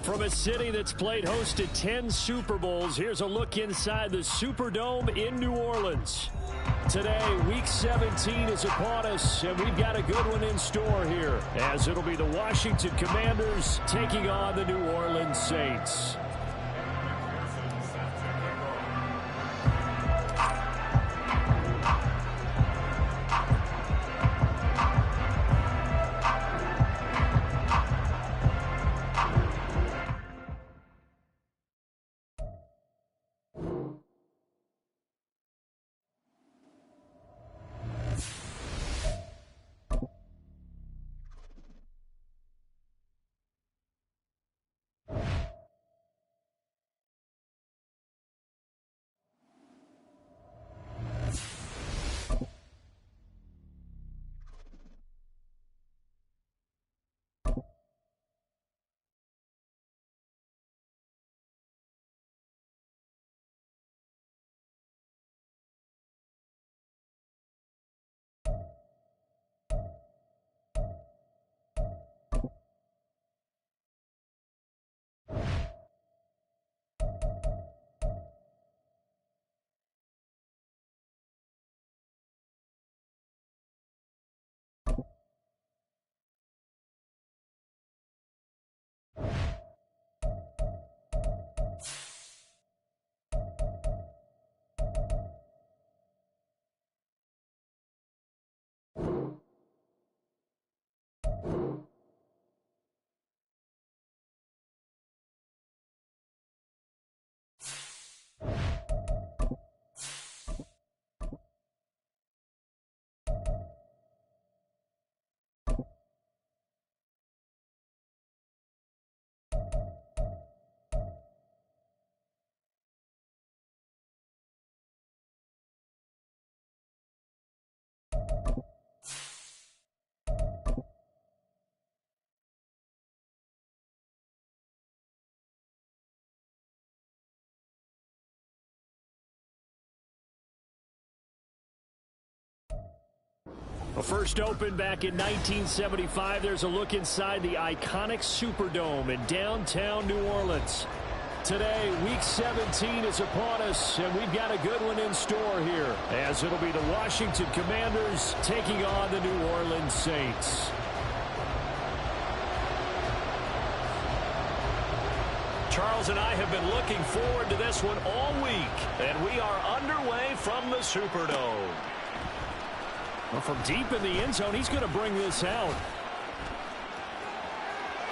From a city that's played host to 10 Super Bowls, here's a look inside the Superdome in New Orleans. Today, Week 17 is upon us, and we've got a good one in store here, as it'll be the Washington Commanders taking on the New Orleans Saints. First opened back in 1975, there's a look inside the iconic Superdome in downtown New Orleans. Today, Week 17 is upon us, and we've got a good one in store here, as it'll be the Washington Commanders taking on the New Orleans Saints. Charles and I have been looking forward to this one all week, and we are underway from the Superdome. Well, from deep in the end zone, he's going to bring this out.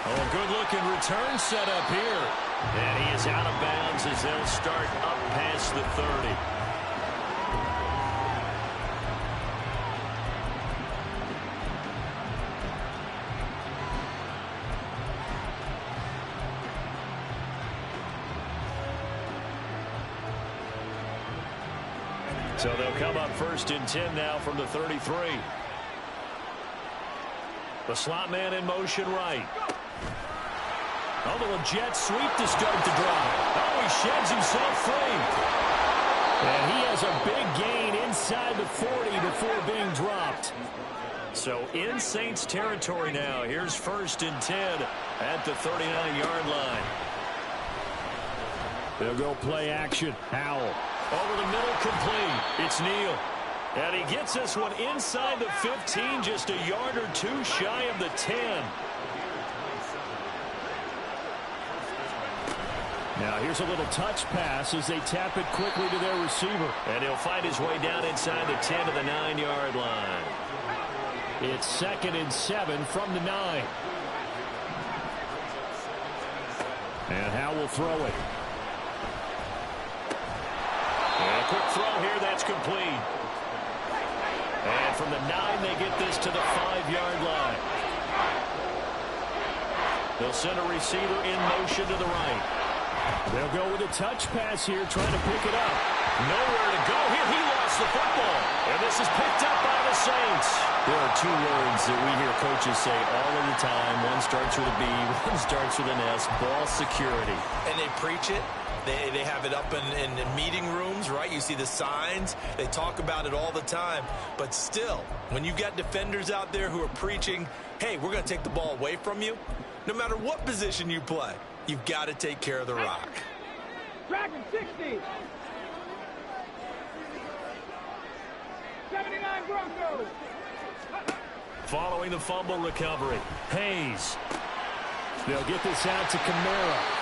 Oh, good-looking return set up here. And he is out of bounds as they'll start up past the 30. So they'll come up first and 10 now from the 33. The slot man in motion right. Oh, the jet sweep to start the drive. Oh, he sheds himself free. And he has a big gain inside the 40 before being dropped. So in Saints territory now. Here's first and 10 at the 39-yard line. They'll go play action. Howell. Over the middle, complete. It's Neal. And he gets this one inside the 15, just a yard or two shy of the 10. Now here's a little touch pass as they tap it quickly to their receiver. And he'll find his way down inside the 10 to the 9-yard line. It's 2nd and 7 from the 9. And Howell will throw it. And a quick throw here, that's complete. And from the 9, they get this to the 5-yard line. They'll send a receiver in motion to the right. They'll go with a touch pass here, trying to pick it up. Nowhere to go here. He lost the football. And this is picked up by the Saints. There are two words that we hear coaches say all of the time. One starts with a B, one starts with an S. Ball security. And they preach it. They have it up in meeting rooms, right? You see the signs. They talk about it all the time. But still, when you got defenders out there who are preaching, hey, we're going to take the ball away from you, no matter what position you play, you've got to take care of the rock. Dragon 60. 79 Broncos. Following the fumble recovery, Hayes. They'll get this out to Kamara.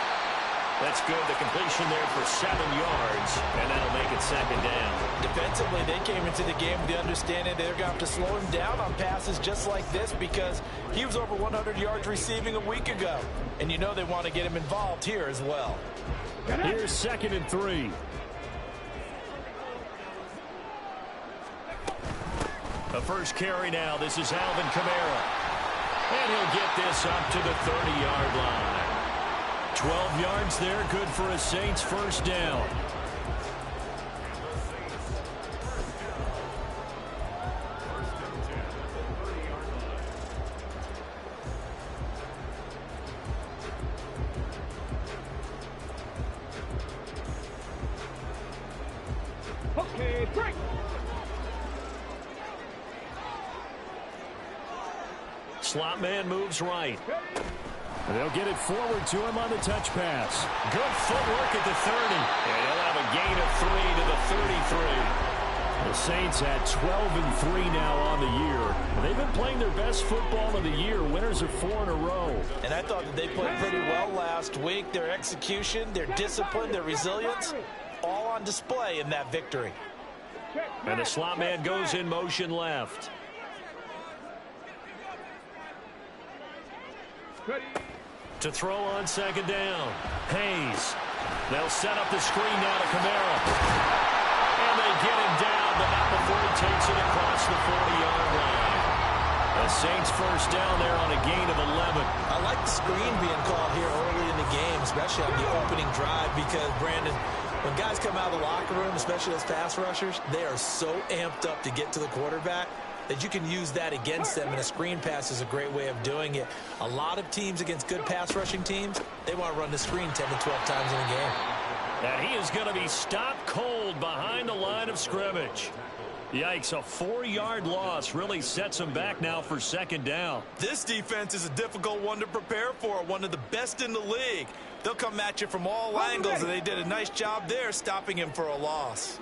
That's good. The completion there for 7 yards, and that'll make it second down. Defensively, they came into the game with the understanding they're going to have to slow him down on passes just like this because he was over 100 yards receiving a week ago. And you know they want to get him involved here as well. Here's 2nd and 3. The first carry now. This is Alvin Kamara. And he'll get this up to the 30-yard line. 12 yards there, good for a Saints first down. Okay, break. Slot man moves right. They'll get it forward to him on the touch pass. Good footwork at the 30. And he'll have a gain of 3 to the 33. The Saints at 12-3 now on the year. They've been playing their best football of the year. Winners of 4 in a row. And I thought that they played pretty well last week. Their execution, their discipline, their resilience, all on display in that victory. And the slot man goes in motion left. To throw on second down. Hayes. They'll set up the screen now to Kamara. And they get him down, but not before he takes it across the 40-yard line. The Saints first down there on a gain of 11. I like the screen being called here early in the game, especially on the opening drive, because, Brandon, when guys come out of the locker room, especially those pass rushers, they are so amped up to get to the quarterback that you can use that against them, and a screen pass is a great way of doing it. A lot of teams against good pass rushing teams, they want to run the screen 10 to 12 times in a game. And he is going to be stopped cold behind the line of scrimmage. Yikes, a 4-yard loss really sets him back now for second down. This defense is a difficult one to prepare for, one of the best in the league. They'll come at you from all angles, and they did a nice job there stopping him for a loss.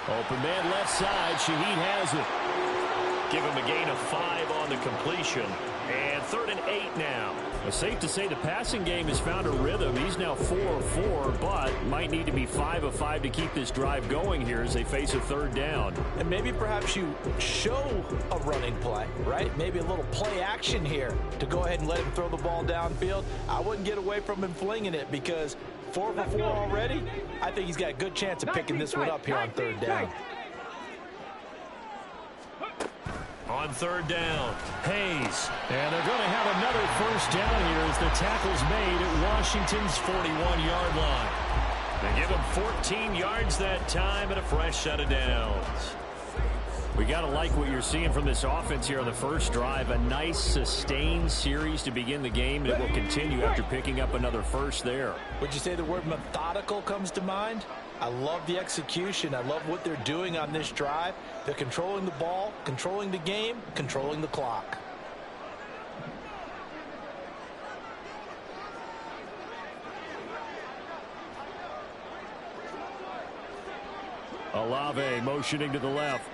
Open man left side. Shaheed has it. Give him a gain of 5 on the completion. And 3rd and 8 now. It's safe to say the passing game has found a rhythm. He's now 4 of 4, but might need to be 5 of 5 to keep this drive going here as they face a 3rd down. And maybe perhaps you show a running play, right? Maybe a little play action here to go ahead and let him throw the ball downfield. I wouldn't get away from him flinging it because 4 for 4 already. I think he's got a good chance of picking this one up here on 3rd down. On 3rd down, Hayes. And they're going to have another first down here as the tackle's made at Washington's 41-yard line. They give him 14 yards that time and a fresh set of downs. We got to like what you're seeing from this offense here on the first drive. A nice, sustained series to begin the game, and it will continue after picking up another first there. Would you say the word methodical comes to mind? I love the execution. I love what they're doing on this drive. They're controlling the ball, controlling the game, controlling the clock. Olave motioning to the left.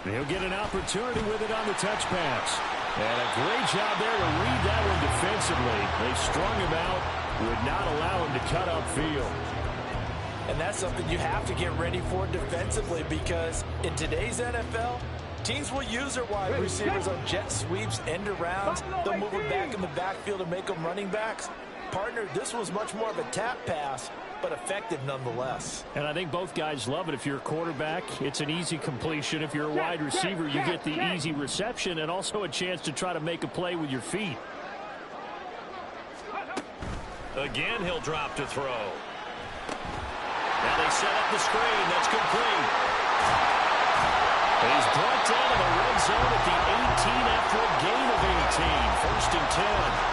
He'll get an opportunity with it on the touch pass. And a great job there to read that one defensively. They strung him out, would not allow him to cut upfield. And that's something you have to get ready for defensively because in today's NFL, teams will use their wide receivers on jet sweeps, end arounds. They'll move them back in the backfield and make them running backs. Partner, this was much more of a tap pass, but effective nonetheless. And I think both guys love it. If you're a quarterback, it's an easy completion. If you're a wide receiver, you get the easy reception and also a chance to try to make a play with your feet. Again, he'll drop to throw. Now they set up the screen. That's complete. He's brought down in the red zone at the 18 after a gain of 18. First and 10.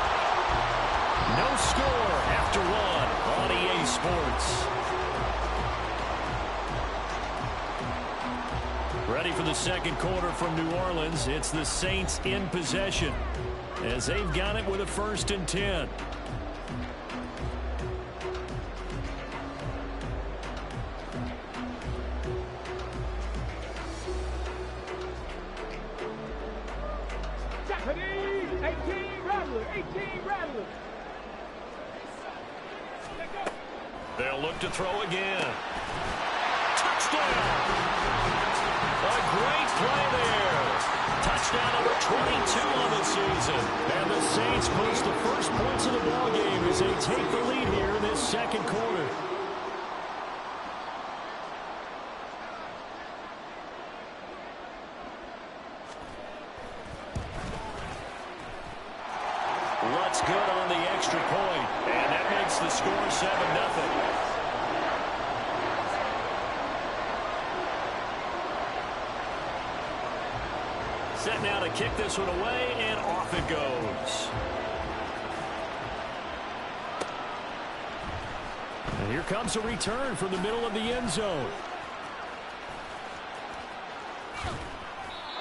No score after one on EA Sports. Ready for the second quarter from New Orleans. It's the Saints in possession as they've got it with a first and 10. Japanese 18 Rattler, 18 Rattler. They'll look to throw again. Touchdown! A great play there. Touchdown number 22 on the season. And the Saints post the first points of the ballgame as they take the lead here in this second quarter. Lutz good on the extra point, and that makes the score 7-0. Set now to kick this one away, and off it goes. And here comes a return from the middle of the end zone.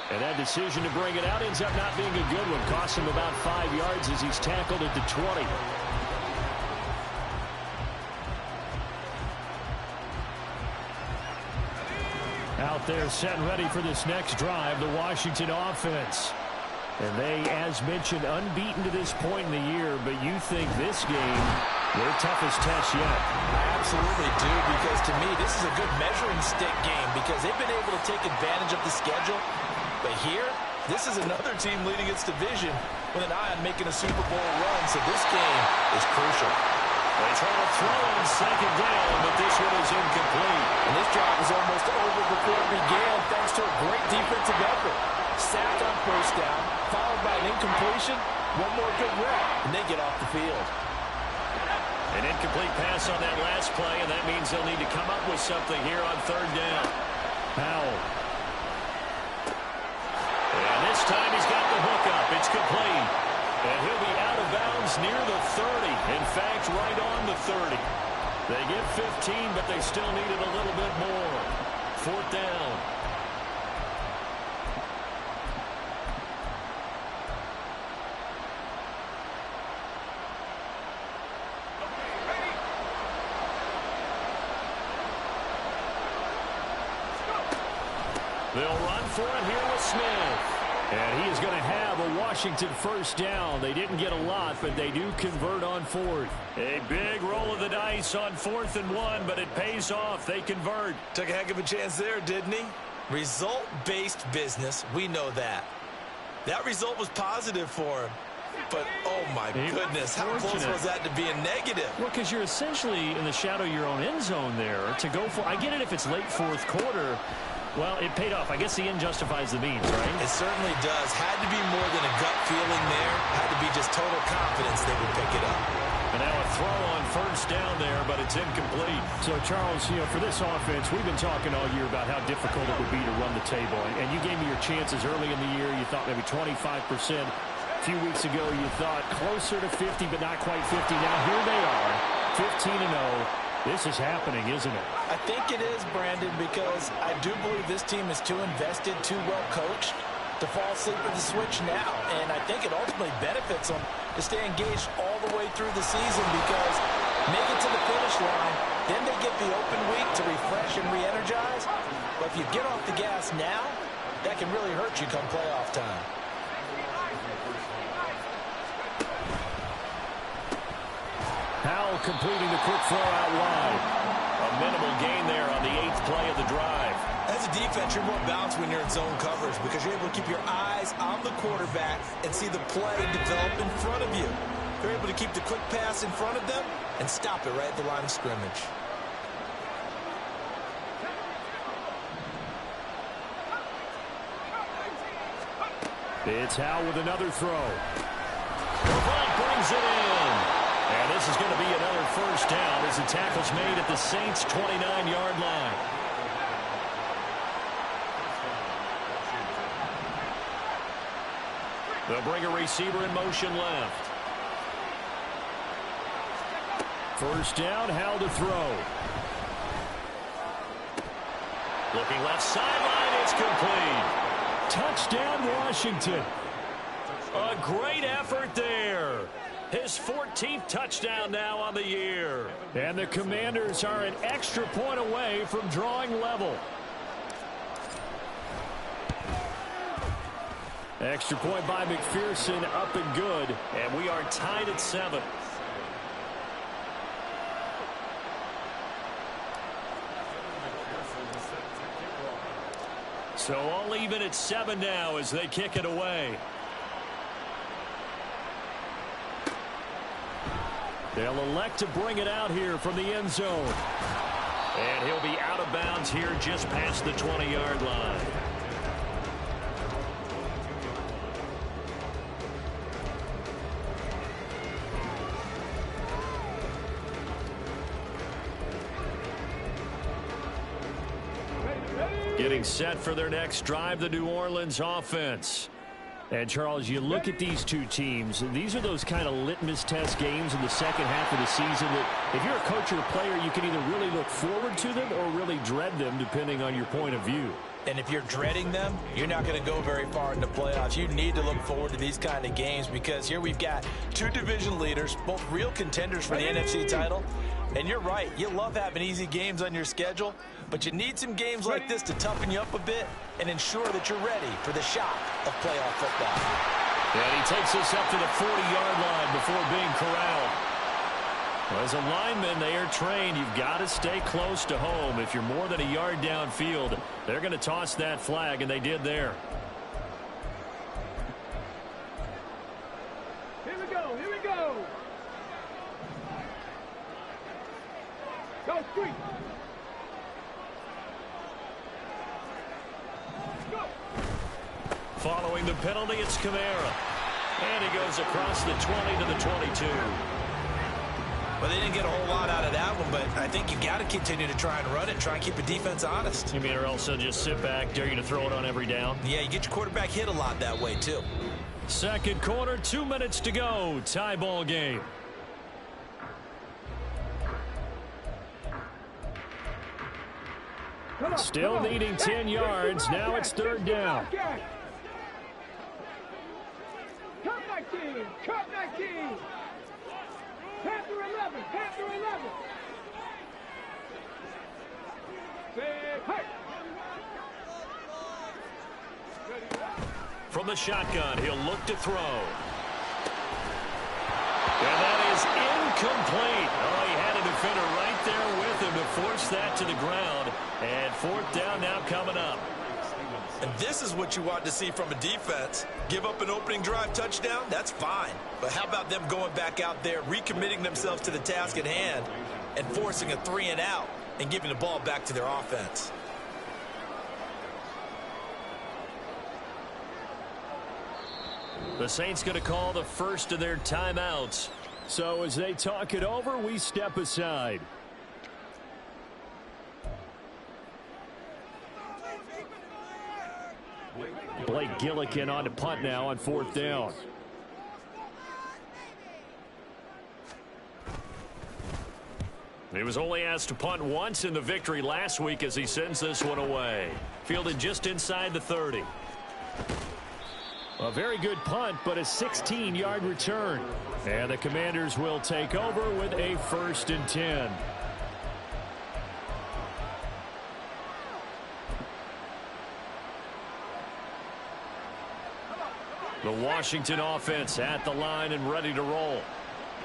And that decision to bring it out ends up not being a good one. Costs him about 5 yards as he's tackled at the 20. Out there set and ready for this next drive, the Washington offense. And they, as mentioned, unbeaten to this point in the year, but you think this game, their toughest test yet. I absolutely do, because to me, this is a good measuring stick game because they've been able to take advantage of the schedule. But here, this is another team leading its division with an eye on making a Super Bowl run, so this game is crucial. They try to throw on second down, but this one is incomplete. And this drive was almost over before it began thanks to a great defensive effort. Sack on first down, followed by an incompletion, one more good rep, and they get off the field. An incomplete pass on that last play, and that means they'll need to come up with something here on third down. Powell. And this time he's got the hook up. It's complete. And he'll be out of bounds near the 30. In fact, right on the 30. They get 15, but they still needed a little bit more. Fourth down. They'll run for it here with Smith. And he is going to have a Washington first down. They didn't get a lot, but they do convert on fourth. A big roll of the dice on 4th and 1, but it pays off. They convert. Took a heck of a chance there, didn't he? Result-based business, we know that. That result was positive for him. But, oh my goodness, how close was that to being negative? Well, because you're essentially in the shadow of your own end zone there to go for. I get it if it's late fourth quarter. Well, it paid off. I guess the end justifies the means, right? It certainly does. Had to be more than a gut feeling there. Had to be just total confidence they would pick it up. And now a throw on first down there, but it's incomplete. So, Charles, you know, for this offense, we've been talking all year about how difficult it would be to run the table. And you gave me your chances early in the year. You thought maybe 25%. A few weeks ago, you thought closer to 50, but not quite 50. Now, here they are, 15-0. This is happening, isn't it? I think it is, Brandon, because I do believe this team is too invested, too well coached to fall asleep at the switch now. And I think it ultimately benefits them to stay engaged all the way through the season because make it to the finish line, then they get the open week to refresh and re-energize. But if you get off the gas now, that can really hurt you come playoff time. Powell completing the quick throw out wide. A minimal gain there on the 8th play of the drive. As a defense, you're more balanced when you're in zone coverage because you're able to keep your eyes on the quarterback and see the play develop in front of you. You're able to keep the quick pass in front of them and stop it right at the line of scrimmage. It's Howell with another throw. Brevant brings it in. And this is going to be a first down as the tackle's made at the Saints' 29-yard line. They'll bring a receiver in motion left. First down, Howell to throw. Looking left sideline, it's complete. Touchdown, Washington. A great effort there. His 14th touchdown now on the year. And the Commanders are an extra point away from drawing level. Extra point by McPherson, up and good. And we are tied at 7. So all even at 7 now as they kick it away. They'll elect to bring it out here from the end zone. And he'll be out of bounds here just past the 20-yard line. Getting set for their next drive, the New Orleans offense. And, Charles, you look at these two teams, these are those kind of litmus test games in the second half of the season that if you're a coach or a player, you can either really look forward to them or really dread them, depending on your point of view. And if you're dreading them, you're not going to go very far in the playoffs. You need to look forward to these kind of games because here we've got two division leaders, both real contenders for the NFC title. And you're right, you love having easy games on your schedule, but you need some games like this to toughen you up a bit and ensure that you're ready for the shock of playoff football. And he takes us up to the 40-yard line before being corralled. Well, as a lineman, they are trained. You've got to stay close to home. If you're more than a yard downfield, they're going to toss that flag, and they did there. Here we go, here we go. Go, street. Go. Following the penalty, it's Kamara. And he goes across the 20 to the 22. Well, they didn't get a whole lot out of that one, but I think you got to continue to try and run it and try and keep the defense honest. You mean, or else they'll just sit back, dare you to throw it on every down? Yeah, you get your quarterback hit a lot that way, too. Second quarter, 2 minutes to go. Tie ball game. Still needing 10 yards. Now it's third down. Cut 19, cut 19. Panther 11, Panther 11. Say, hey. From the shotgun, he'll look to throw. And that is incomplete. Oh, he had a defender right there with him to force that to the ground. And fourth down now coming up. And this is what you want to see from a defense. Give up an opening drive touchdown, that's fine. But how about them going back out there, recommitting themselves to the task at hand, and forcing a 3 and out and giving the ball back to their offense? The Saints going to call the first of their timeouts. So as they talk it over, we step aside. Blake Gillikin on to punt now on fourth down. He was only asked to punt once in the victory last week as he sends this one away. Fielded just inside the 30. A very good punt, but a 16-yard return. And the Commanders will take over with a 1st and 10. The Washington offense at the line and ready to roll.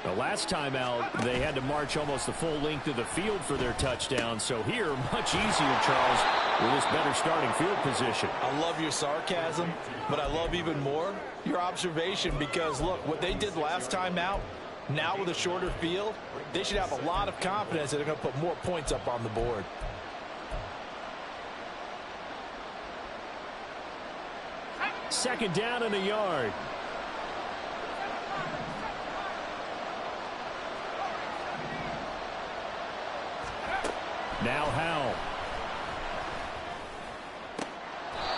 The last time out, they had to march almost the full length of the field for their touchdown. So here, much easier, Charles, with this better starting field position. I love your sarcasm, but I love even more your observation because, look, what they did last time out, now with a shorter field, they should have a lot of confidence that they're going to put more points up on the board. Second down and a yard. Now Howell.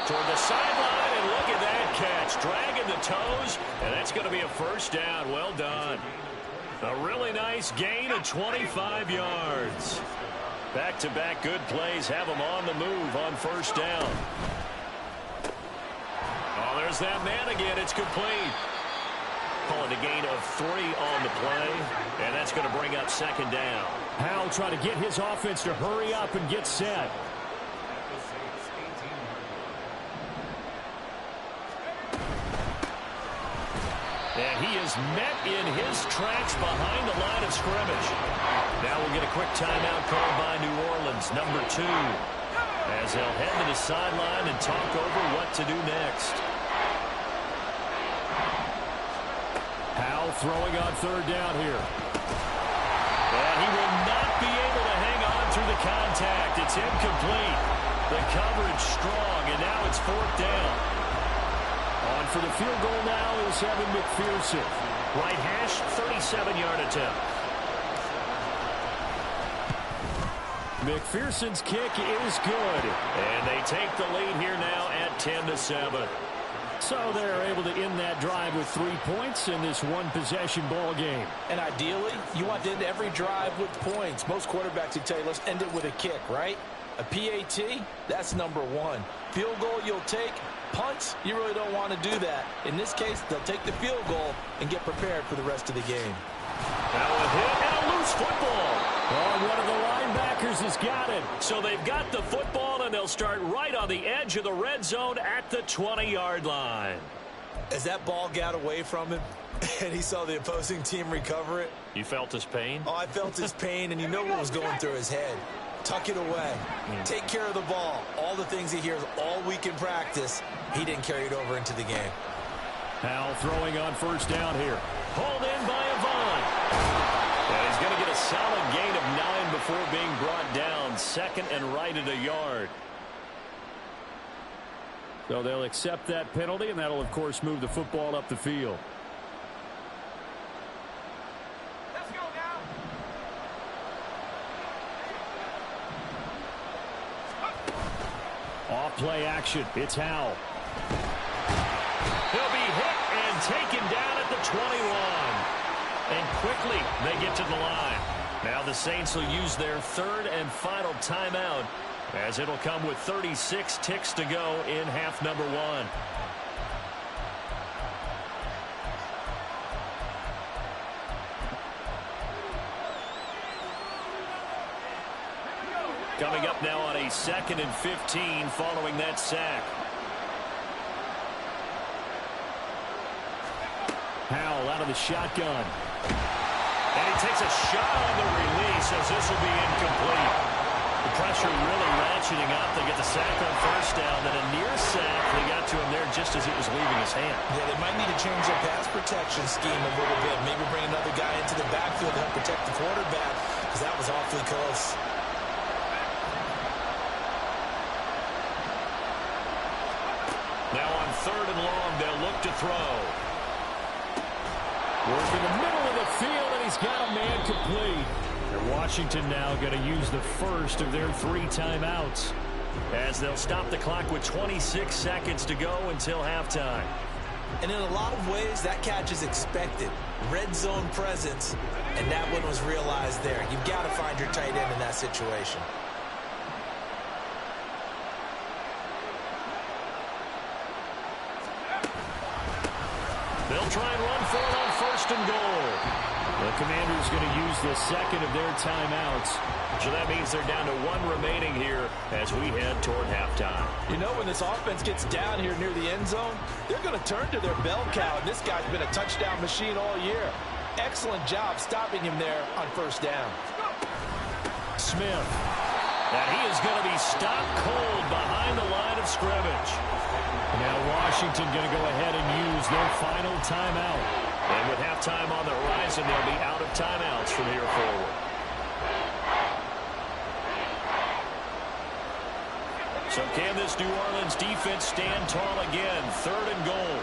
Toward the sideline, and look at that catch. Dragging the toes, and that's going to be a first down. Well done. A really nice gain of 25 yards. Back-to-back good plays have them on the move on first down. Oh, there's that man again. It's complete. Calling a gain of 3 on the play, and that's going to bring up second down. Howell trying to get his offense to hurry up and get set. And he is met in his tracks behind the line of scrimmage. Now we'll get a quick timeout called by New Orleans, number 2, as they'll head to the sideline and talk over what to do next. Howell throwing on third down here. And he will not be able to hang on through the contact. It's incomplete. The coverage strong, and now it's fourth down. On for the field goal now is Evan McPherson. Right hash, 37-yard attempt. McPherson's kick is good. And they take the lead here now at 10-7. So they're able to end that drive with 3 points in this one-possession ball game. And ideally, you want to end every drive with points. Most quarterbacks would tell you, let's end it with a kick, right? A PAT, that's number 1. Field goal you'll take. Punts, you really don't want to do that. In this case, they'll take the field goal and get prepared for the rest of the game. Now a hit and a loose football. Oh, one of the linebackers has got it. So they've got the football, and they'll start right on the edge of the red zone at the 20-yard line. As that ball got away from him and he saw the opposing team recover it. You felt his pain? Oh, I felt his pain, and you know what was going through his head. Tuck it away. Take care of the ball. All the things he hears all week in practice, he didn't carry it over into the game. Howell throwing on first down here. Pulled in by Avant. And he's going to get a solid gain of 9 before being brought down. Second and right at a yard. So they'll accept that penalty, and that'll, of course, move the football up the field. Let's go now. Off play action. It's Howell. He'll be hit and taken down at the 21. And quickly they get to the line. Now the Saints will use their third and final timeout, as it'll come with 36 ticks to go in half number 1. Coming up now on a 2nd and 15 following that sack. Howell out of the shotgun. And he takes a shot on the release as this will be incomplete. The pressure really ratcheting up. They get the sack on first down. Then a near sack. They got to him there just as it was leaving his hand. Yeah, they might need to change their pass protection scheme a little bit. Maybe bring another guy into the backfield to help protect the quarterback, because that was awfully close. Now on third and long, they'll look to throw. Working the middle of the field, and he's got a man complete. And Washington now going to use the first of their 3 timeouts, as they'll stop the clock with 26 seconds to go until halftime. And in a lot of ways, that catch is expected. Red zone presence, and that one was realized there. You've got to find your tight end in that situation. They'll try and run for it on first and goal. The Commanders going to use the second of their timeouts. So that means they're down to 1 remaining here as we head toward halftime. You know, when this offense gets down here near the end zone, they're going to turn to their bell cow. And this guy's been a touchdown machine all year. Excellent job stopping him there on first down. Smith. And he is going to be stopped cold behind the line of scrimmage. Now Washington going to go ahead and use their final timeout. And with halftime on the horizon, they'll be out of timeouts from here forward. So can this New Orleans defense stand tall again? Third and goal.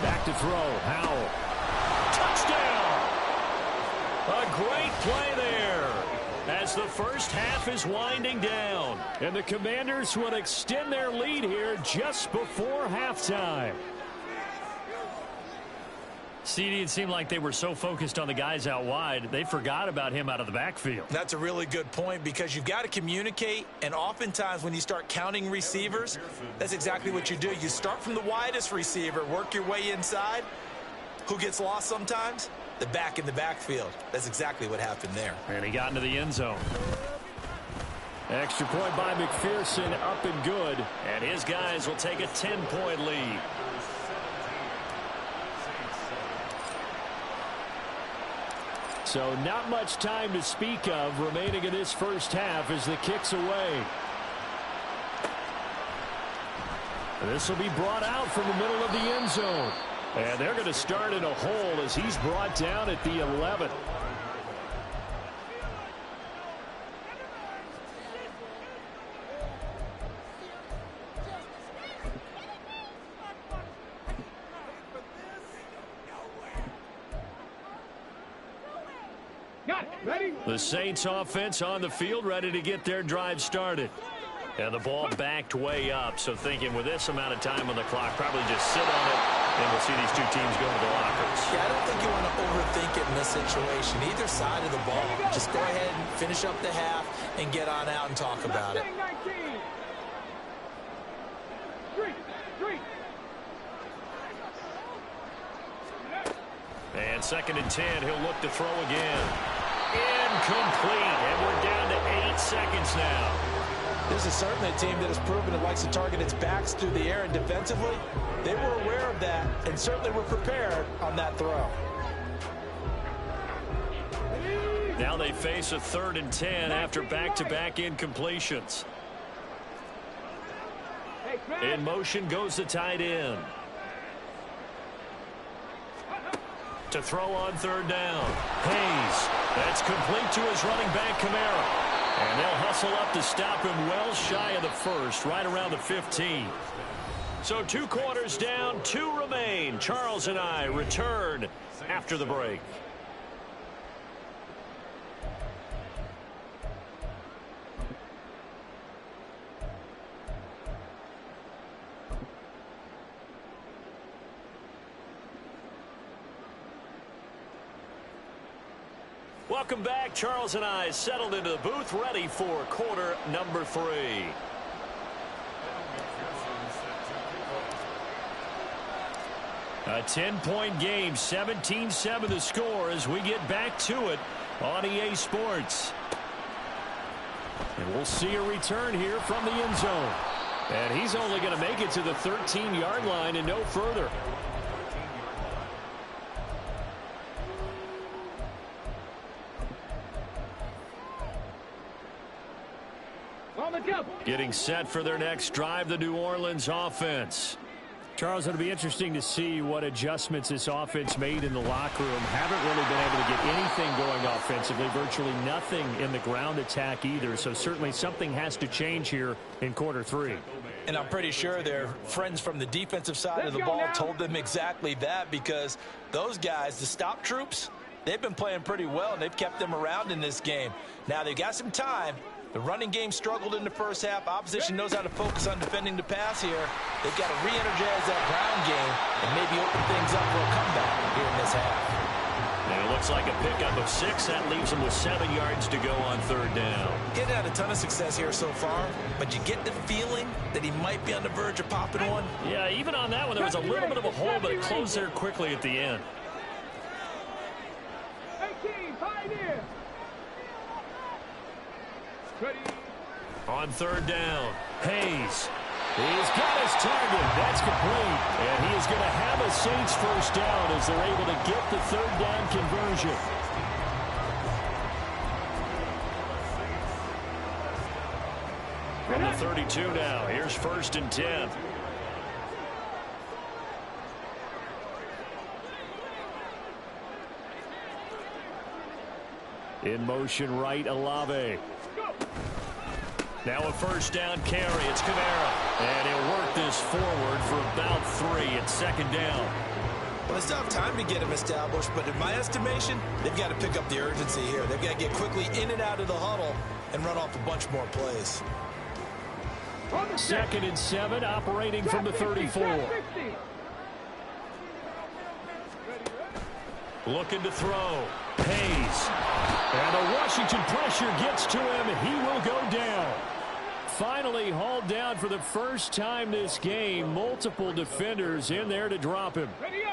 Back to throw. Howell. Touchdown! A great play there. as the first half is winding down. And the Commanders will extend their lead here just before halftime. CD, it seemed like they were so focused on the guys out wide, they forgot about him out of the backfield. That's a really good point because you've got to communicate, and oftentimes when you start counting receivers, that's exactly what you do. You start from the widest receiver, work your way inside. Who gets lost sometimes? The back in the backfield. That's exactly what happened there. And he got into the end zone. Extra point by McPherson, up and good. And his guys will take a 10-point lead. So not much time to speak of remaining in this first half as the kick's away. This will be brought out from the middle of the end zone. And they're going to start in a hole as he's brought down at the 11. The Saints offense on the field, ready to get their drive started. And the ball backed way up, so thinking with this amount of time on the clock, probably just sit on it, and we'll see these two teams go to the lockers. Yeah, I don't think you want to overthink it in this situation. Either side of the ball. Just go ahead and finish up the half and get on out and talk about it. And 2nd and 10, he'll look to throw again. Incomplete, and we're down to 8 seconds now. This is certainly a team that has proven it likes to target its backs through the air, and defensively, they were aware of that and certainly were prepared on that throw. Now they face a 3rd and 10 after back-to-back incompletions. In motion goes the tight end. To throw on 3rd down. Hayes. That's complete to his running back, Kamara. And they'll hustle up to stop him well shy of the first, right around the 15. So 2 quarters down, 2 remain. Charles and I return after the break. Welcome back. Charles and I settled into the booth, ready for quarter number 3. A 10-point game, 17-7 the score as we get back to it on EA Sports. And we'll see a return here from the end zone. And he's only going to make it to the 13-yard line and no further. Getting set for their next drive, the New Orleans offense. Charles, it'll be interesting to see what adjustments this offense made in the locker room. Haven't really been able to get anything going offensively, virtually nothing in the ground attack either. So certainly something has to change here in quarter 3. And I'm pretty sure their friends from the defensive side of the ball told them exactly that, because those guys, the stop troops, they've been playing pretty well, and they've kept them around in this game. Now they've got some time. The running game struggled in the first half. Opposition knows how to focus on defending the pass here. They've got to re-energize that ground game and maybe open things up for a comeback here in this half. And it looks like a pickup of 6. That leaves them with 7 yards to go on 3rd down. Getting had a ton of success here so far, but you get the feeling that he might be on the verge of popping one. Yeah, even on that one, there was a little bit of a hole, but it closed there quickly at the end. 18, pioneer. Ready. On 3rd down, Hayes. He's got his target. That's complete. And he is going to have a Saints first down as they're able to get the 3rd down conversion. From the 32 now, here's 1st and 10. In motion right, Olave. Now a 1st down carry. It's Kamara. And he'll work this forward for about 3 at 2nd down. Well, they still have time to get him established, but in my estimation, they've got to pick up the urgency here. They've got to get quickly in and out of the huddle and run off a bunch more plays. 2nd and 7, operating from the 34. Looking to throw. Hayes. And the Washington pressure gets to him. He will go down. Finally hauled down for the first time this game. Multiple defenders in there to drop him.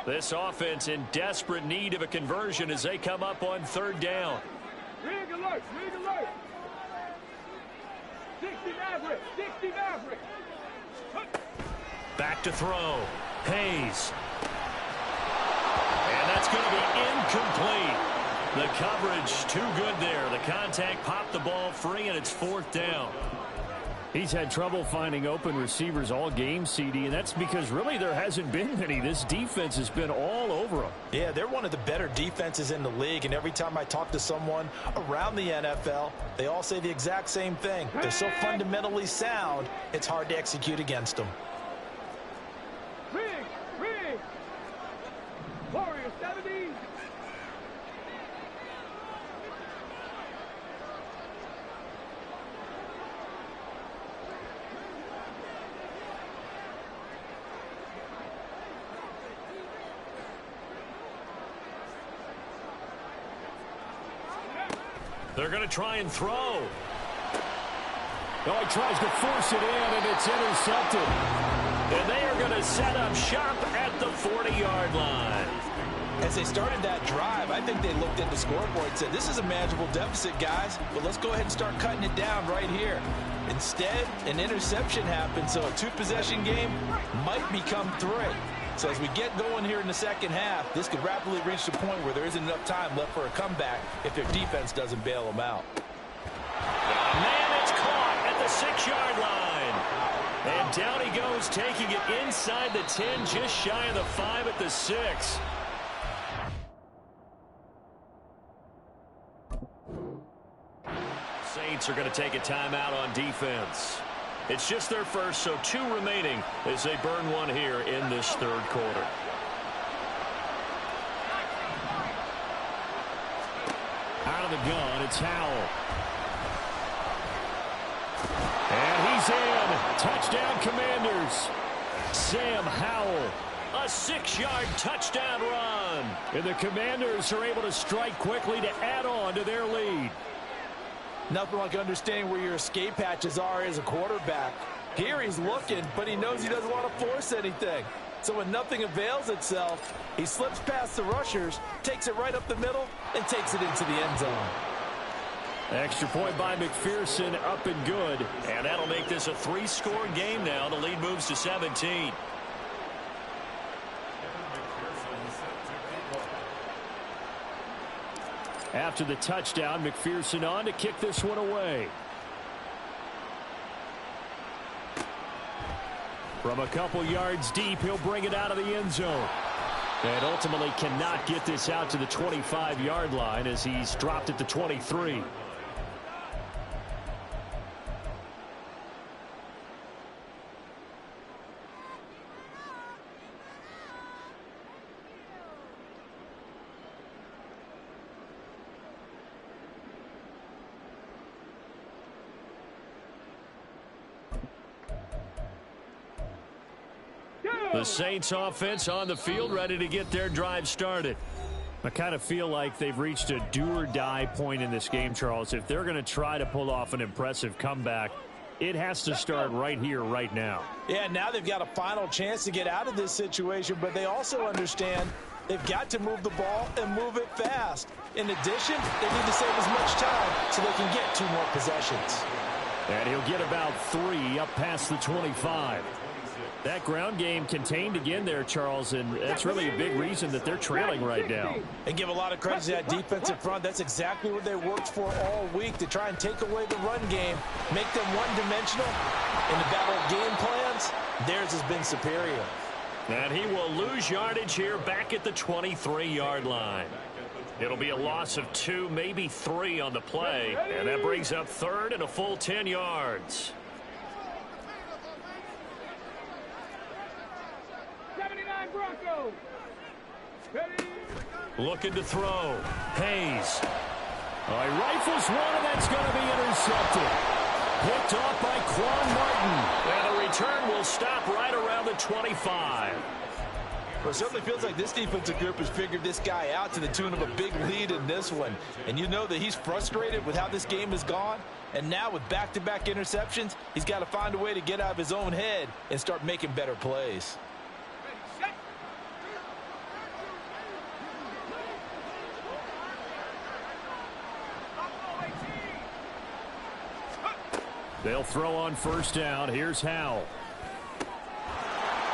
This offense in desperate need of a conversion as they come up on 3rd down. Rig alert, rig alert. 60 Maverick, 60 Maverick. Back to throw. Hayes. And that's going to be incomplete. The coverage too good there. The contact popped the ball free, and it's 4th down. He's had trouble finding open receivers all game, CD, and that's because really there hasn't been many. This defense has been all over them. Yeah, they're one of the better defenses in the league, and every time I talk to someone around the NFL, they all say the exact same thing. They're so fundamentally sound, it's hard to execute against them. Rig, rig. Warrior 70. They're going to try and throw. Oh, he tries to force it in, and it's intercepted. And they are going to set up shop at the 40-yard line. As they started that drive, I think they looked at the scoreboard and said, this is a manageable deficit, guys, but let's go ahead and start cutting it down right here. Instead, an interception happened, so a 2-possession game might become 3. So as we get going here in the second half, this could rapidly reach the point where there isn't enough time left for a comeback if their defense doesn't bail them out. Man, it's caught at the 6-yard line. And down he goes, taking it inside the 10, just shy of the 5 at the 6. Saints are going to take a timeout on defense. It's just their first, so 2 remaining as they burn one here in this 3rd quarter. Out of the gun, it's Howell. And he's in. Touchdown, Commanders. Sam Howell. A 6-yard touchdown run. And the Commanders are able to strike quickly to add on to their lead. Nothing like understanding where your escape hatches are as a quarterback. Here he's looking, but he knows he doesn't want to force anything. So when nothing avails itself, he slips past the rushers, takes it right up the middle, and takes it into the end zone. Extra point by McPherson, up and good. And that'll make this a 3-score game now. The lead moves to 17. After the touchdown, McPherson on to kick this one away. From a couple yards deep, he'll bring it out of the end zone. And ultimately cannot get this out to the 25-yard line as he's dropped at the 23. The Saints offense on the field, ready to get their drive started. I kind of feel like they've reached a do-or-die point in this game, Charles. If they're going to try to pull off an impressive comeback, it has to start right here, right now. Yeah, now they've got a final chance to get out of this situation, but they also understand they've got to move the ball and move it fast. In addition, they need to save as much time so they can get 2 more possessions. And he'll get about 3 up past the 25. That ground game contained again there, Charles, and that's really a big reason that they're trailing right now. And give a lot of credit to that defensive front. That's exactly what they worked for all week, to try and take away the run game, make them one-dimensional. In the battle of game plans, theirs has been superior. And he will lose yardage here back at the 23-yard line. It'll be a loss of 2, maybe 3 on the play, and that brings up 3rd and a full 10 yards. 79 Broncos. Looking to throw. Hayes. Oh, he rifles one, and that's going to be intercepted. Picked off by Quan Martin. And the return will stop right around the 25. Well, it certainly feels like this defensive group has figured this guy out to the tune of a big lead in this one. And you know that he's frustrated with how this game has gone. And now with back-to-back interceptions, he's got to find a way to get out of his own head and start making better plays. They'll throw on first down. Here's Howell.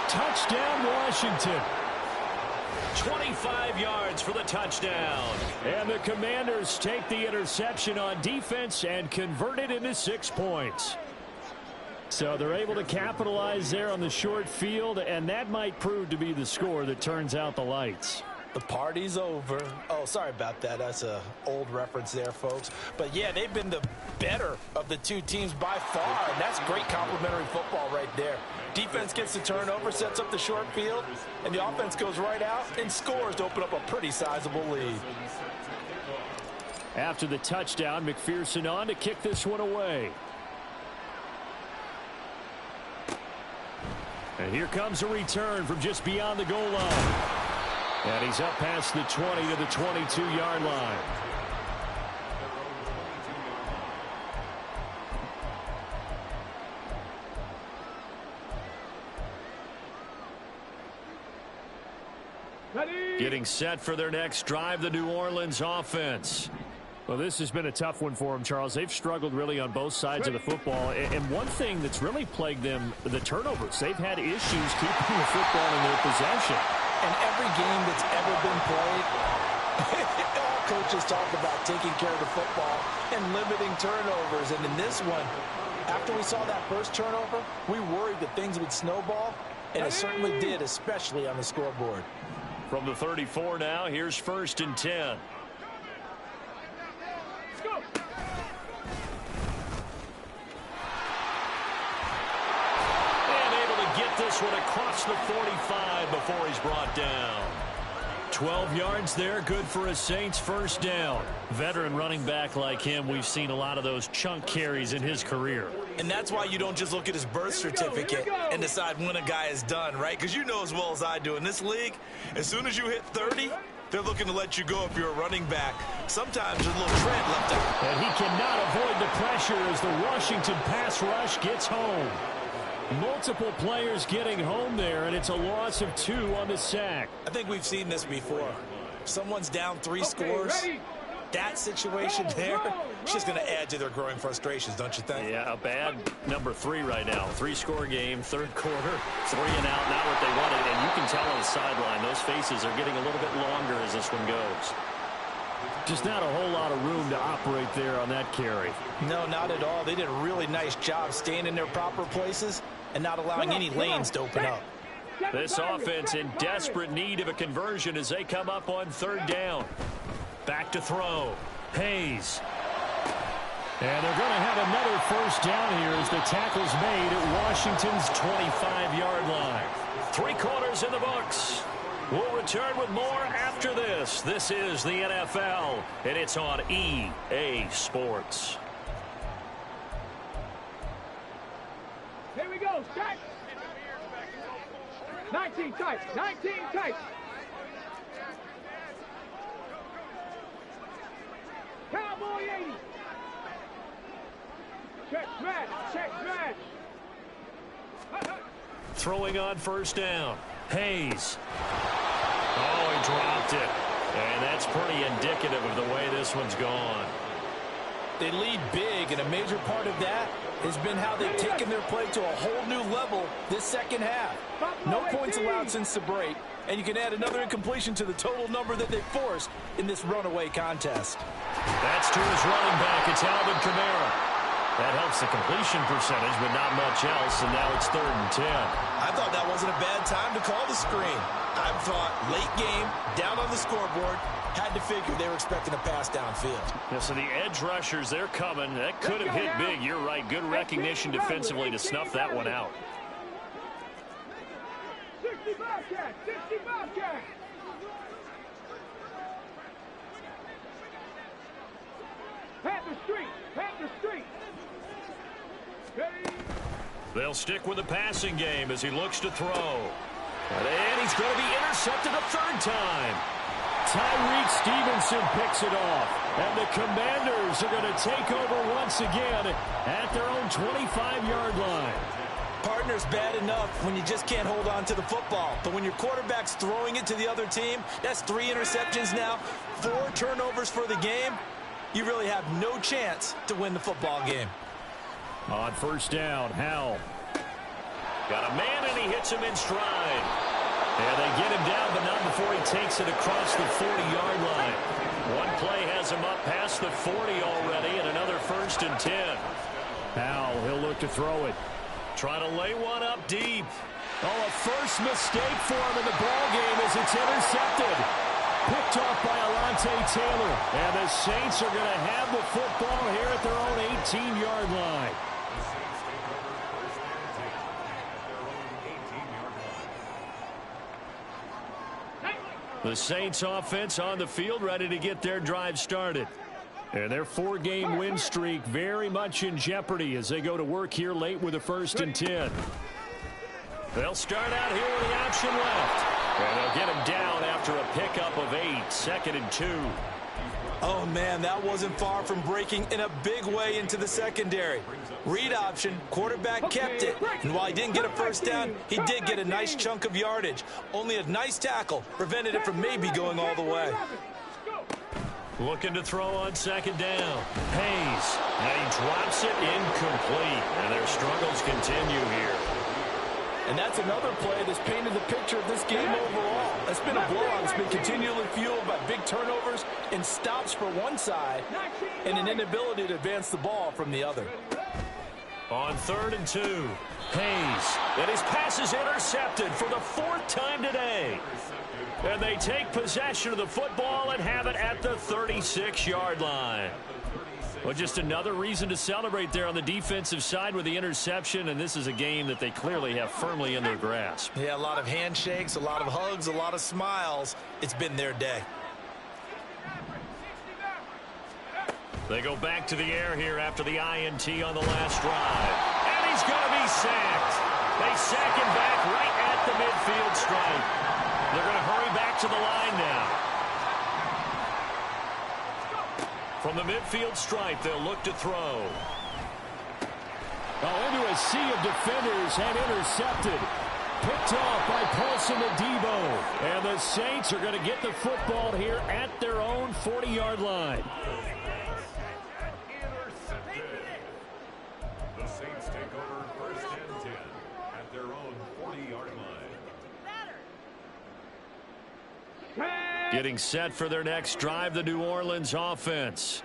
Touchdown, Washington. 25 yards for the touchdown. And the Commanders take the interception on defense and convert it into 6 points. So they're able to capitalize there on the short field, and that might prove to be the score that turns out the lights. The party's over. Oh, sorry about that. That's an old reference there, folks. But, yeah, they've been the better of the two teams by far, and that's great complimentary football right there. Defense gets the turnover, sets up the short field, and the offense goes right out and scores to open up a pretty sizable lead. After the touchdown, McPherson on to kick this one away. And here comes a return from just beyond the goal line. And he's up past the 20 to the 22-yard line. Getting set for their next drive, the New Orleans offense. Well, this has been a tough one for them, Charles. They've struggled really on both sides of the football. And one thing that's really plagued them, the turnovers. They've had issues keeping the football in their possession. And every game that's ever been played, all coaches talk about taking care of the football and limiting turnovers. And in this one, after we saw that first turnover, we worried that things would snowball, and it certainly did, especially on the scoreboard. From the 34 now, here's 1st and 10. This one across the 45 before he's brought down. 12 yards there, good for a Saints first down. Veteran running back like him, we've seen a lot of those chunk carries in his career. And that's why you don't just look at his birth certificate and decide when a guy is done, right? Because you know as well as I do, in this league, as soon as you hit 30, they're looking to let you go if you're a running back. Sometimes there's a little tread left out. And he cannot avoid the pressure as the Washington pass rush gets home. Multiple players getting home there, and it's a loss of 2 on the sack. I think we've seen this before. If someone's down 3 scores, that situation there, it's just going to add to their growing frustrations, don't you think? Yeah, a bad number 3 right now. 3-score game, third quarter, 3 and out, not what they wanted. And you can tell on the sideline, those faces are getting a little bit longer as this one goes. Just not a whole lot of room to operate there on that carry. No, not at all. They did a really nice job staying in their proper places and not allowing any lanes to open up. This offense in desperate need of a conversion as they come up on 3rd down. Back to throw. Hayes. And they're going to have another first down here as the tackle's made at Washington's 25-yard line. 3 quarters in the books. We'll return with more after this. This is the NFL, and it's on EA Sports. Here we go, stack. 19 tight, 19 tight. Cowboy 80. Check smash, check smash. Throwing on first down. Hayes. Oh, he dropped it. And that's pretty indicative of the way this one's gone. They lead big, and a major part of that has been how they've taken their play to a whole new level this second half. No points allowed since the break, and you can add another incompletion to the total number that they forced in this runaway contest. That's to his running back. It's Alvin Kamara. That helps the completion percentage, but not much else, and now it's 3rd and 10. I thought that wasn't a bad time to call the screen. I thought late game, down on the scoreboard, had to figure they were expecting a pass downfield. Yeah, so the edge rushers, they're coming. That could have hit big. You're right. Good recognition defensively to snuff that one out. 65 cat, 65 cat. Panther Street. Panther Street. Ready? They'll stick with the passing game as he looks to throw. And he's going to be intercepted a third time. Tyreek Stevenson picks it off. And the Commanders are going to take over once again at their own 25-yard line. Partner's bad enough when you just can't hold on to the football. But when your quarterback's throwing it to the other team, that's 3 interceptions now, 4 turnovers for the game. You really have no chance to win the football game. On first down, Howell. Got a man, and he hits him in stride. And they get him down, but not before he takes it across the 40-yard line. One play has him up past the 40 already, and another 1st and 10. Howell, he'll look to throw it. Trying to lay one up deep. Oh, a first mistake for him in the ball game as it's intercepted. Picked off by Alontae Taylor. And the Saints are going to have the football here at their own 18-yard line. The Saints offense on the field, ready to get their drive started. And their 4-game win streak very much in jeopardy as they go to work here late with a 1st and 10. They'll start out here with the option left. And they'll get him down after a pickup of 8, 2nd and 2. Oh, man, that wasn't far from breaking in a big way into the secondary. Read option, quarterback kept it. And while he didn't get a first down, he did get a nice chunk of yardage. Only a nice tackle prevented it from maybe going all the way. Looking to throw on 2nd down. Hayes. And he drops it incomplete. And their struggles continue here. And that's another play that's painted the picture of this game overall. It's been a blowout. It's been continually fueled by big turnovers and stops for one side and an inability to advance the ball from the other. On 3rd and 2, Hayes. And his pass is intercepted for the 4th time today. And they take possession of the football and have it at the 36-yard line. Well, just another reason to celebrate there on the defensive side with the interception, and this is a game that they clearly have firmly in their grasp. Yeah, a lot of handshakes, a lot of hugs, a lot of smiles. It's been their day. They go back to the air here after the INT on the last drive. And he's going to be sacked. They sack him back right at the midfield stripe. They're going to hurry back to the line now. From the midfield stripe, they'll look to throw. Oh, into a sea of defenders and intercepted. Picked off by Paulson Adebo. And the Saints are going to get the football here at their own 40-yard line. The Saints take over 1st and 10 at their own 40-yard line. Getting set for their next drive, the New Orleans offense.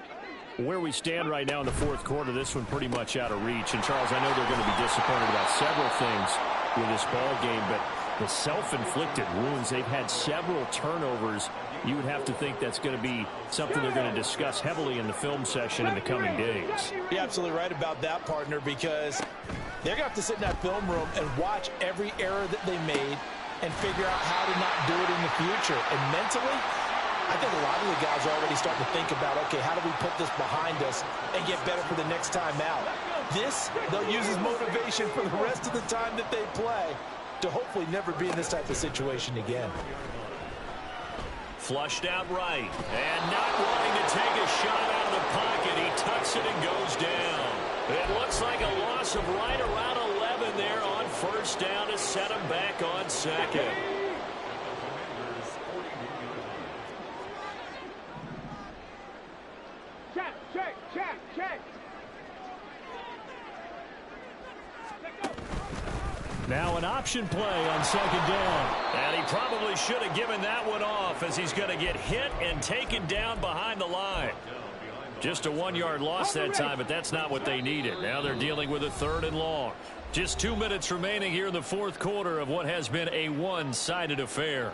Where we stand right now in the 4th quarter, this one pretty much out of reach. And, Charles, I know they're going to be disappointed about several things with this ball game, but the self-inflicted wounds, they've had several turnovers. You would have to think that's going to be something they're going to discuss heavily in the film session in the coming days. You're absolutely right about that, partner, because they're going to have to sit in that film room and watch every error that they made and figure out how to not do it in the future. And mentally, I think a lot of the guys are already starting to think about, okay, how do we put this behind us and get better for the next time out? This, they'll use as motivation for the rest of the time that they play to hopefully never be in this type of situation again. Flushed out right. And not wanting to take a shot out of the pocket, he tucks it and goes down. It looks like a loss of right around 11 there on 1st down to set him back on 2nd. Check. Now an option play on 2nd down. And he probably should have given that one off as he's going to get hit and taken down behind the line. Just a 1-yard loss that time, but that's not what they needed. Now they're dealing with a 3rd and long. Just 2 minutes remaining here in the 4th quarter of what has been a one-sided affair.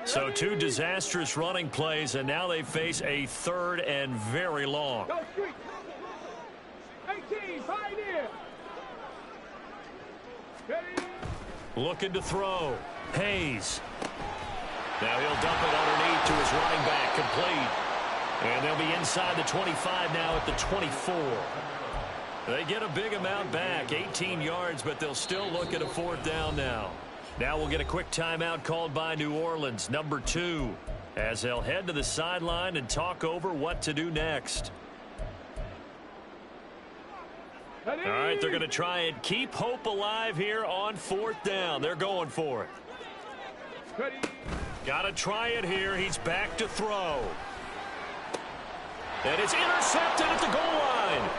So 2 disastrous running plays, and now they face a 3rd and very long. Go street. 18, Pioneer. Ready? Looking to throw. Hayes. Now he'll dump it underneath to his running back, complete. And they'll be inside the 25 now at the 24. They get a big amount back, 18 yards, but they'll still look at a 4th down now. Now we'll get a quick timeout called by New Orleans, number 2, as they'll head to the sideline and talk over what to do next. All right, they're going to try and keep hope alive here on 4th down. They're going for it. Got to try it here. He's back to throw. And it's intercepted at the goal line.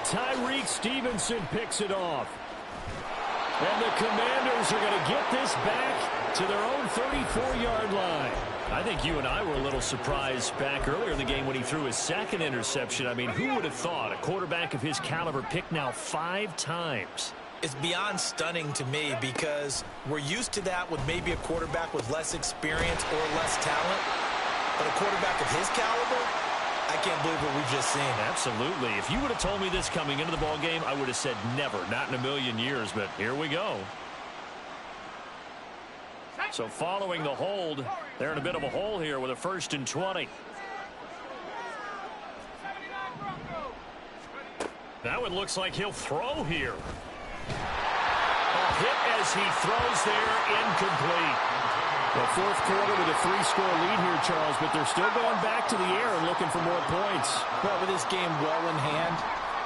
Tyreek Stevenson picks it off. And the Commanders are going to get this back to their own 34-yard line. I think you and I were a little surprised back earlier in the game when he threw his 2nd interception. I mean, who would have thought a quarterback of his caliber picked now 5 times? It's beyond stunning to me because we're used to that with maybe a quarterback with less experience or less talent. But a quarterback of his caliber, I can't believe what we've just seen. Absolutely. If you would have told me this coming into the ball game, I would have said never, not in a million years. But here we go. So following the hold, they're in a bit of a hole here with a 1st and 20. Now it looks like he'll throw here. A hit as he throws there, incomplete. The 4th quarter with a 3-score lead here, Charles, but they're still going back to the air and looking for more points. Well, with this game well in hand,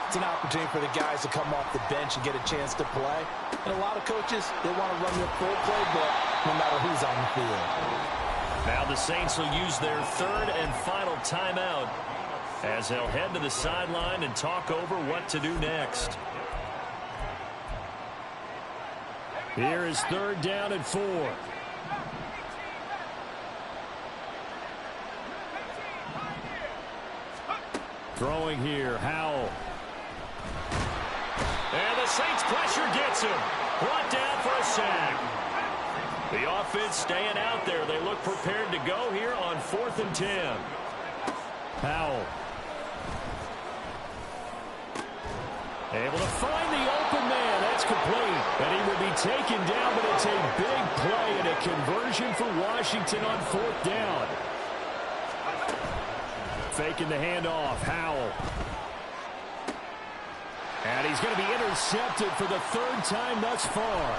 it's an opportunity for the guys to come off the bench and get a chance to play. And a lot of coaches, they want to run their full playbook no matter who's on the field. Now the Saints will use their 3rd and final timeout as they'll head to the sideline and talk over what to do next. Here is 3rd down and 4. Throwing here, Howell. And the Saints pressure gets him. Brought down for a sack. The offense staying out there. They look prepared to go here on 4th and 10. Howell. Able to find the open man. That's complete. And he will be taken down, but it's a big play and a conversion for Washington on 4th down. Faking the handoff. Howell. And he's going to be intercepted for the 3rd time thus far.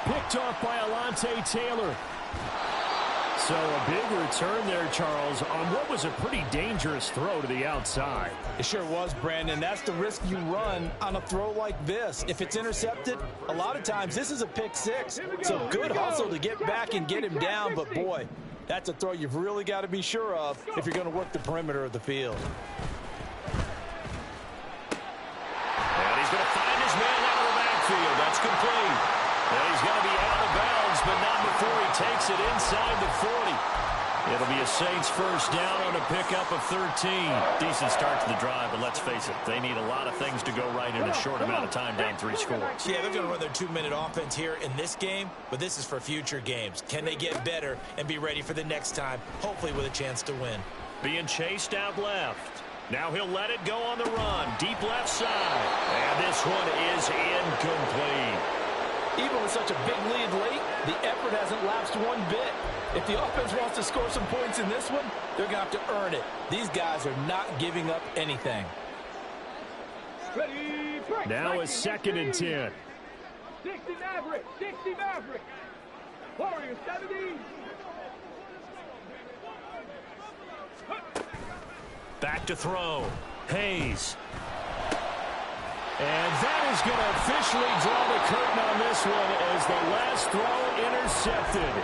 Picked off by Alontae Taylor. So a big return there, Charles, on what was a pretty dangerous throw to the outside. It sure was, Brandon. That's the risk you run on a throw like this. If it's intercepted, a lot of times this is a pick 6. So good hustle to get back and get him down. But, boy, that's a throw you've really got to be sure of if you're going to work the perimeter of the field. And he's going to find his man out of the backfield. That's complete. And he's going to be out of bounds, but not before he takes it inside the 40. It'll be a Saints 1st down on a pickup of 13. Decent start to the drive, but let's face it, they need a lot of things to go right in a short amount of time, down 3 scores. Yeah, they're going to run their 2-minute offense here in this game, but this is for future games. Can they get better and be ready for the next time, hopefully with a chance to win? Being chased out left. Now he'll let it go on the run. Deep left side. And this one is incomplete. Even with such a big lead late, the effort hasn't lapsed one bit. If the offense wants to score some points in this one, they're going to have to earn it. These guys are not giving up anything. Now a 2nd and 10. 60 Maverick, 60 Maverick. Warriors 70. Back to throw. Hayes. And that is going to officially draw the curtain on this one as the last throw intercepted.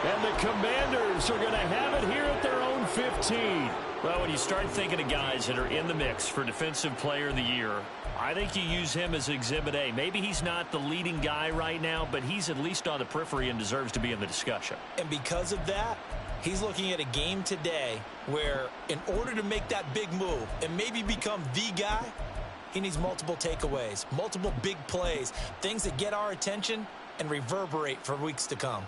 And the Commanders are going to have it here at their own 15. Well, when you start thinking of guys that are in the mix for Defensive Player of the Year, I think you use him as Exhibit A. Maybe he's not the leading guy right now, but he's at least on the periphery and deserves to be in the discussion. And because of that, he's looking at a game today where in order to make that big move and maybe become the guy, he needs multiple takeaways, multiple big plays, things that get our attention and reverberate for weeks to come.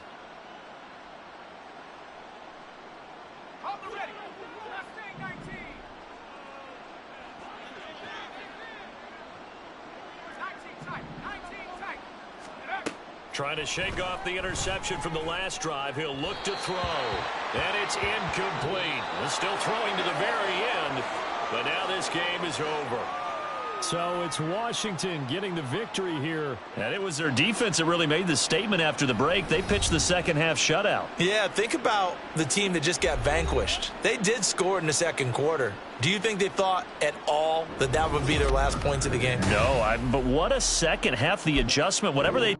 Trying to shake off the interception from the last drive. He'll look to throw. And it's incomplete. He's still throwing to the very end. But now this game is over. So it's Washington getting the victory here. And it was their defense that really made the statement after the break. They pitched the second half shutout. Yeah, think about the team that just got vanquished. They did score in the second quarter. Do you think they thought at all that that would be their last points of the game? No, but what a second half. The adjustment, whatever they